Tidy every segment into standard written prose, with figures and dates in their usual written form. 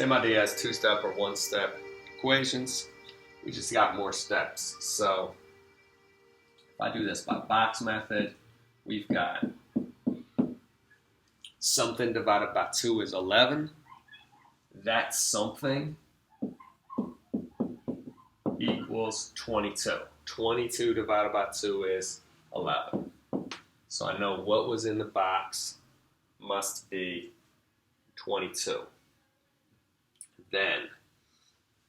Same idea as two-step or one-step equations. We just got more steps. So if I do this by box method, we've got something divided by 2 is 11. That something equals 22. 22 divided by 2 is 11. So I know what was in the box must be 22. Then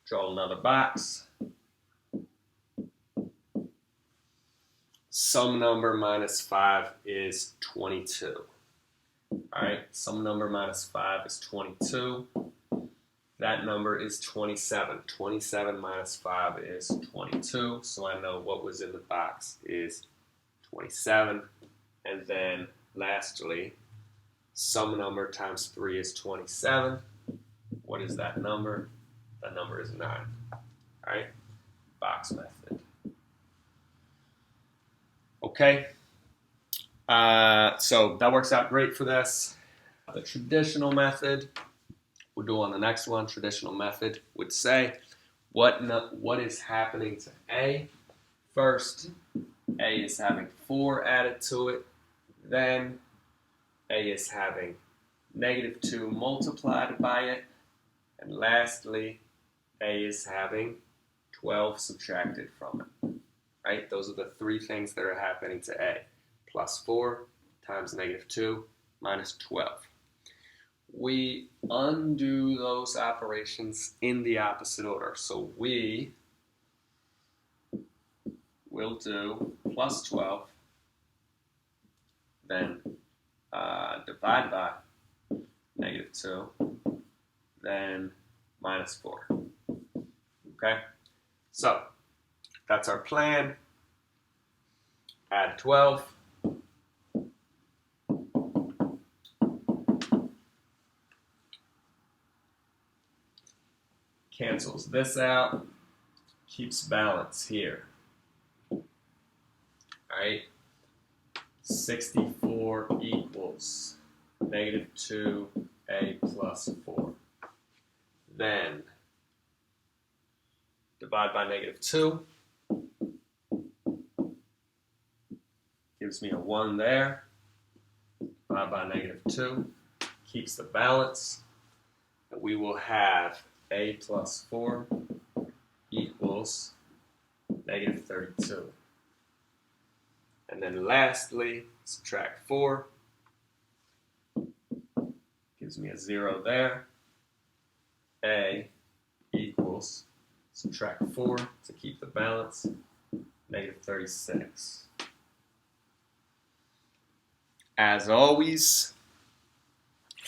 draw another box. Some number minus 5 is 22. Alright, some number minus 5 is 22. That number is 27. 27 minus 5 is 22. So I know what was in the box is 27. And then lastly, some number times 3 is 27. What is that number? That number is 9. Alright, box method. Okay, so that works out great for this. The traditional method, we'll do on the next one. Traditional method would say what is happening to A. First, A is having 4 added to it. Then A is having negative 2 multiplied by it. And lastly, A is having 12 subtracted from it. Right? Those are the 3 things that are happening to A. Plus 4 times negative 2 minus 12. We undo those operations in the opposite order. So we will do plus 12, then divide by negative 2, then minus 4. Okay? So that's our plan. Add 12. Cancels this out. Keeps balance here. Alright. 64 equals negative 2a plus 4. Then divide by negative 2. Gives me a 1 there. Divide by negative 2. Keeps the balance. And we will have a plus 4 equals negative 32. And then lastly, subtract 4. Gives me a 0 there. A equals, subtract 4 to keep the balance, negative 36. As always,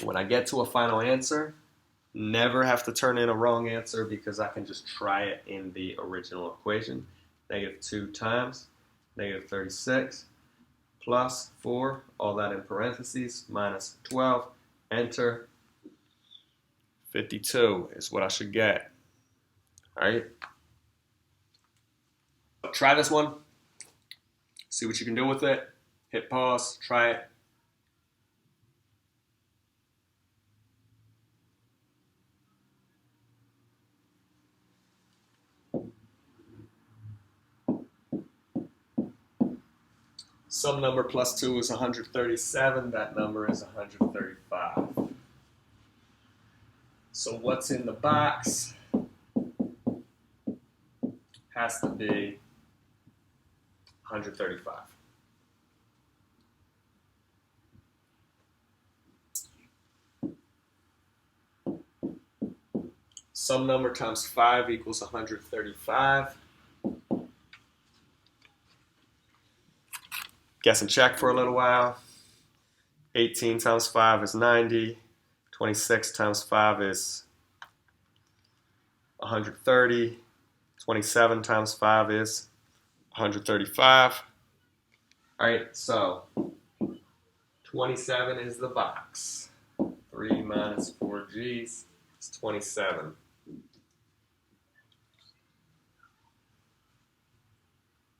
when I get to a final answer, never have to turn in a wrong answer because I can just try it in the original equation. Negative 2 times negative 36 plus 4, all that in parentheses, minus 12, enter. 52 is what I should get. All right. Try this one. See what you can do with it. Hit pause, try it. Some number plus 2 is 137. That number is 135. So what's in the box has to be 135. Some number times 5 equals 135. Guess and check for a little while. 18 times 5 is 90. 26 times 5 is 130. 27 times 5 is 135. All right, so 27 is the box. 3 minus 4 G's is 27.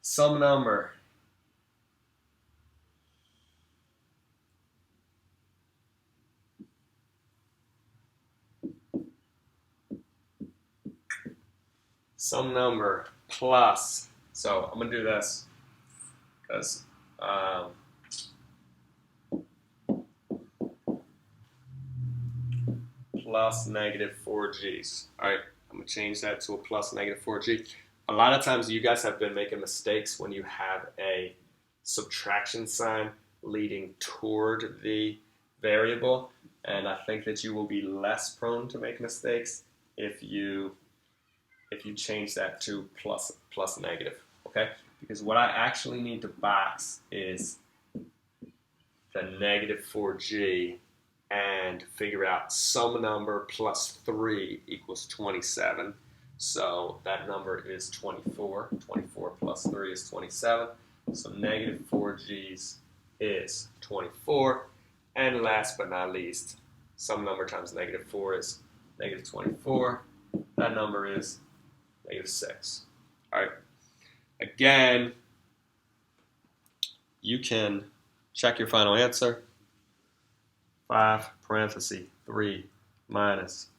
Some number some number plus, so I'm going to do this because plus negative 4g's. All right, I'm going to change that to a plus negative 4g. A lot of times you guys have been making mistakes when you have a subtraction sign leading toward the variable, and I think that you will be less prone to make mistakes if you change that to plus negative, okay? Because what I actually need to box is the negative 4g and figure out some number plus 3 equals 27. So that number is 24. 24 plus 3 is 27. So negative 4g's is 24. And last but not least, some number times negative 4 is negative 24. That number is negative 6. All right. Again, you can check your final answer. 5 parenthesis 3 minus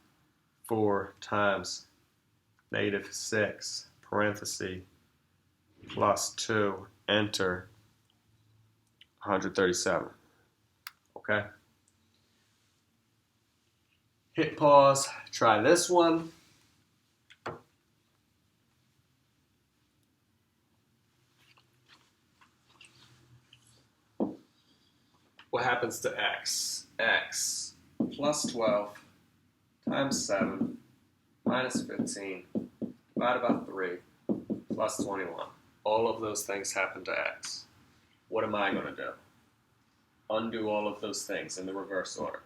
4 times negative 6 parenthesis plus 2, enter 137. Okay? Hit pause, try this one. What happens to x? X plus 12 times 7 minus 15 divided by 3 plus 21. All of those things happen to x. What am I going to do? Undo all of those things in the reverse order.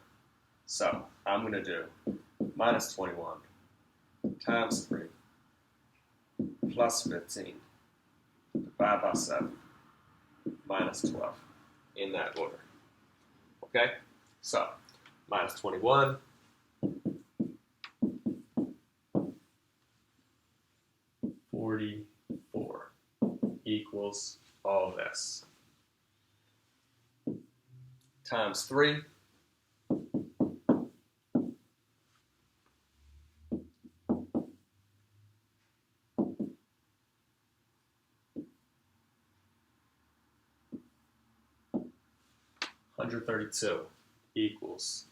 So I'm going to do minus 21 times 3 plus 15 divided by 7 minus 12 in that order. Okay? So minus 21 44 equals all this times 3 132 equals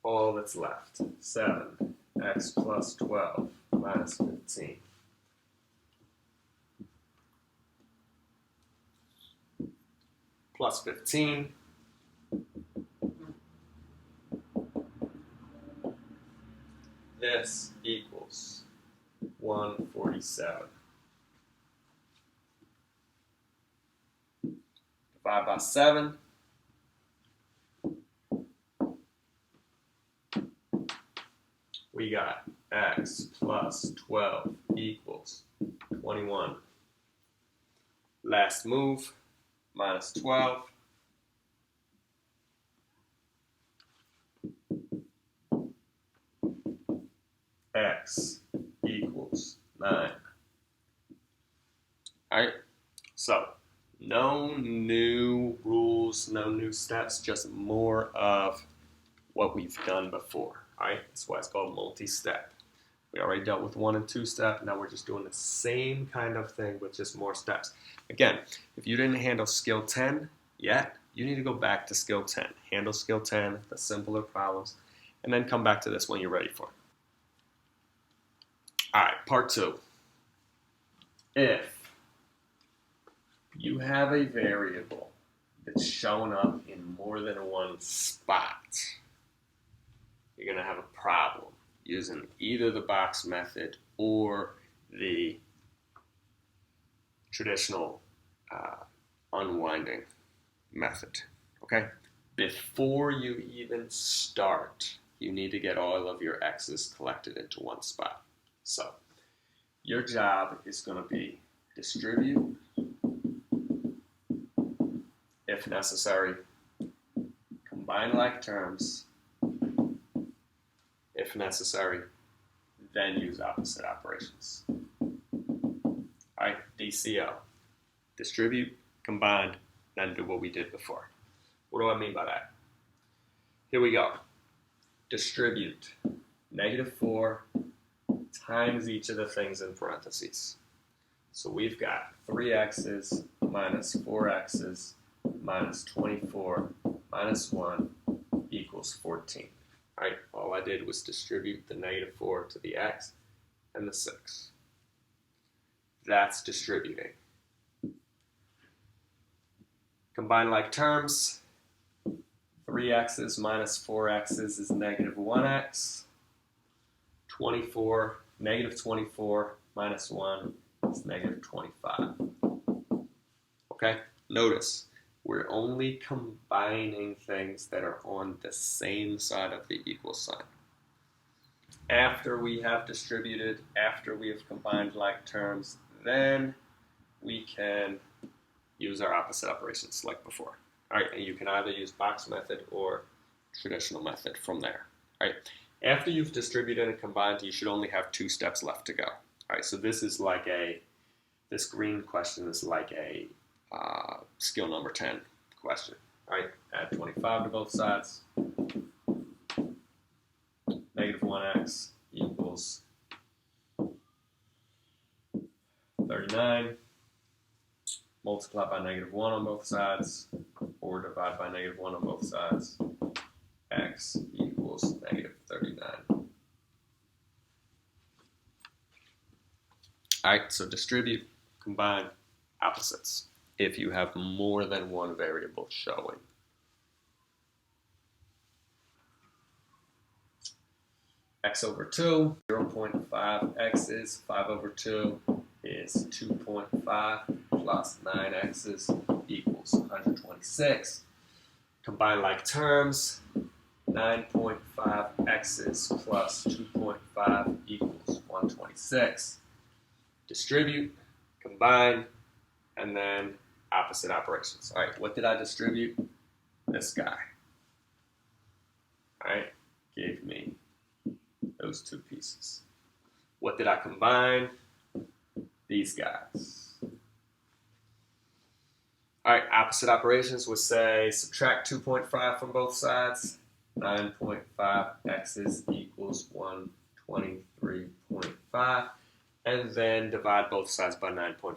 all that's left, 7x plus 12 minus 15. Plus 15. This equals 147. Divide by 7. We got x plus 12 equals 21. Last move, minus 12. X equals 9. All right, so no new rules, no new steps, just more of what we've done before. All right, that's why it's called multi-step. We already dealt with 1 and 2 step. Now we're just doing the same kind of thing with just more steps. Again, if you didn't handle skill 10 yet, you need to go back to skill 10. Handle skill 10, the simpler problems, and then come back to this when you're ready for it. All right, part 2. If you have a variable that's shown up in more than one spot, you're going to have a problem using either the box method or the traditional unwinding method. Okay? Before you even start, you need to get all of your x's collected into one spot. So your job is going to be distribute, if necessary, combine like terms, if necessary, then use opposite operations. All right, DCO. Distribute, combine, then do what we did before. What do I mean by that? Here we go. Distribute negative 4 times each of the things in parentheses. So we've got 3x's minus 4x's minus 24 minus 1 equals 14. All right, all I did was distribute the negative 4 to the x and the 6. That's distributing. Combine like terms. 3x's minus 4x's is negative 1x. Negative 24 minus 1 is negative 25. Okay? Notice, we're only combining things that are on the same side of the equal sign. After we have distributed, after we have combined like terms, then we can use our opposite operations like before. All right, and you can either use box method or traditional method from there. All right, after you've distributed and combined, you should only have 2 steps left to go. All right, so this is like this green question is like a skill number 10 question. All right, add 25 to both sides. Negative 1x equals 39. Multiply by negative 1 on both sides, or divide by negative 1 on both sides. X equals negative 39. All right, so distribute, combine, opposites if you have more than one variable showing. X over 2, 0.5x is 5 over 2 is 2.5 plus 9x's equals 126. Combine like terms, 9.5x's plus 2.5 equals 126. Distribute, combine, and then opposite operations. All right, what did I distribute? This guy. All right, gave me those 2 pieces. What did I combine? These guys. All right, opposite operations would say subtract 2.5 from both sides. 9.5x's equals 123.5. And then divide both sides by 9.5.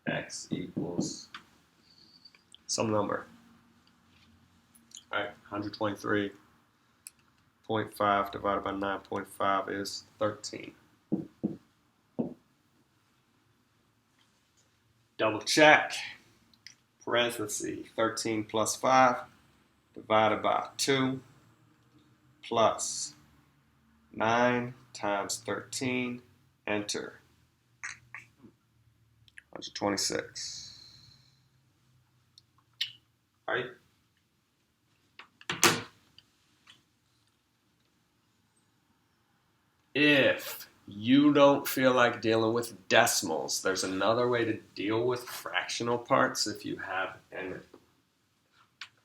X equals some number. All right, 123.5 divided by 9.5 is 13. Double check. Parenthesis 13 plus 5 divided by 2 plus 9 times 13. Enter. 126. All right. If you don't feel like dealing with decimals, there's another way to deal with fractional parts if you have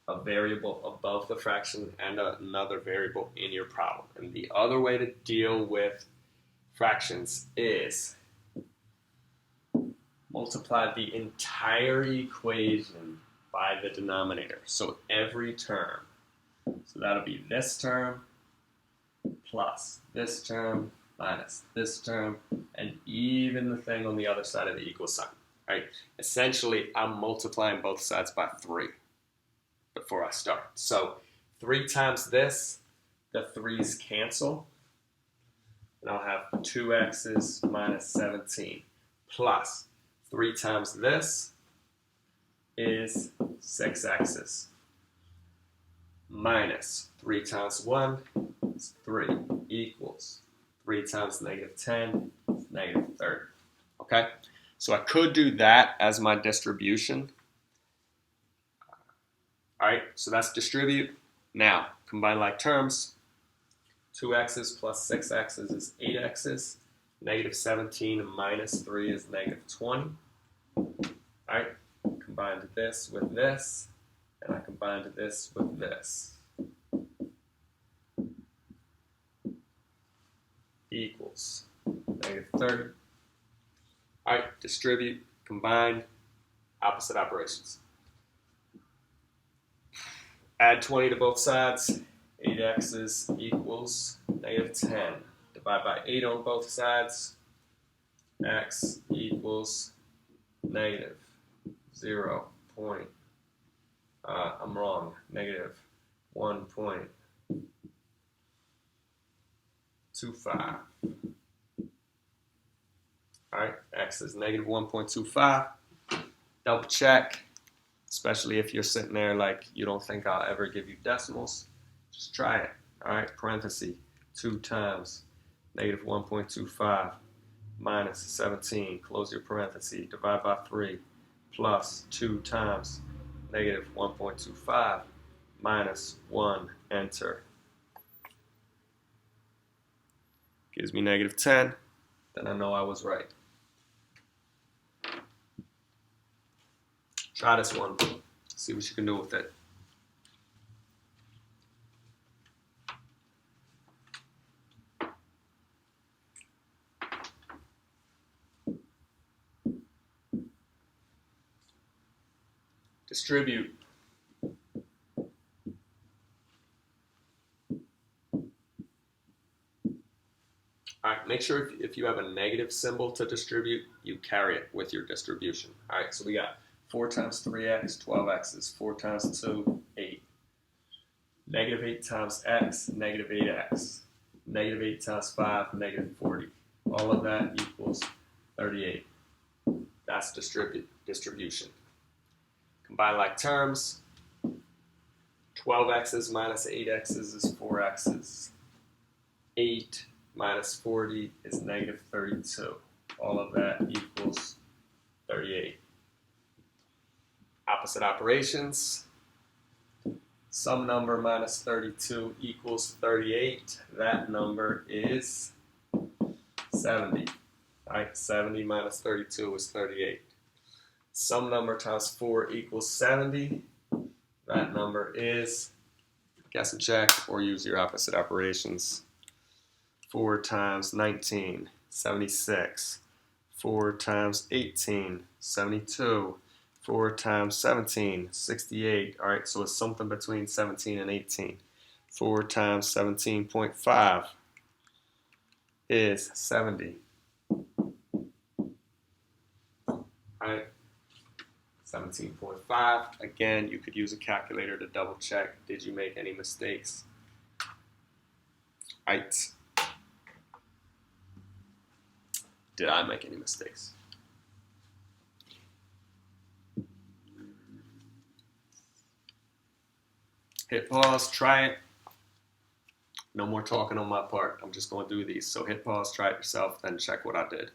a variable above the fraction and another variable in your problem. And the other way to deal with fractions is multiply the entire equation by the denominator. So every term. So that'll be this term plus this term minus this term, and even the thing on the other side of the equal sign. Right? Essentially, I'm multiplying both sides by 3 before I start. So 3 times this, the 3's cancel, and I'll have 2x's minus 17 plus 3 times this is 6x's minus 3 times 1 is 3 equals 3 times negative 10 is negative 30. Okay? So I could do that as my distribution. All right, so that's distribute. Now, combine like terms. 2x's plus 6x's is 8x's. Negative 17 minus 3 is negative 20. All right, combined this with this, and I combined this with this. Equals negative 30. All right, distribute, combine, opposite operations. Add 20 to both sides. 8x's equals negative 10 Divide by 8 on both sides. X equals negative 0. I'm wrong. Negative 1.25. Alright, X is negative 1.25. Double check, especially if you're sitting there like you don't think I'll ever give you decimals. Just try it. Alright, parenthesis, 2 times negative 1.25 minus 17, close your parenthesis, divide by 3, plus 2 times negative 1.25 minus 1, enter. Gives me negative 10, then I know I was right. Try this one, see what you can do with it. Distribute. Alright, make sure if you have a negative symbol to distribute, you carry it with your distribution. Alright, so we got 4 times 3x, 12x is 4 times 2, 8. Negative 8 times x, negative 8x. Negative 8 times 5, negative 40. All of that equals 38. That's distribution. Combine like terms. 12x's minus 8x's is 4x's. 8 minus 40 is negative 32. All of that equals 38. Opposite operations. Some number minus 32 equals 38. That number is 70. All right, 70 minus 32 is 38. Some number times 4 equals 70. That number is, guess and check, or use your opposite operations. 4 times 19, 76. 4 times 18, 72. 4 times 17, 68. All right, so it's something between 17 and 18. 4 times 17.5 is 70. All right, 17.5. Again, you could use a calculator to double check. Did you make any mistakes? All right. Did I make any mistakes? Hit pause, try it. No more talking on my part. I'm just going through these. So hit pause, try it yourself, then check what I did.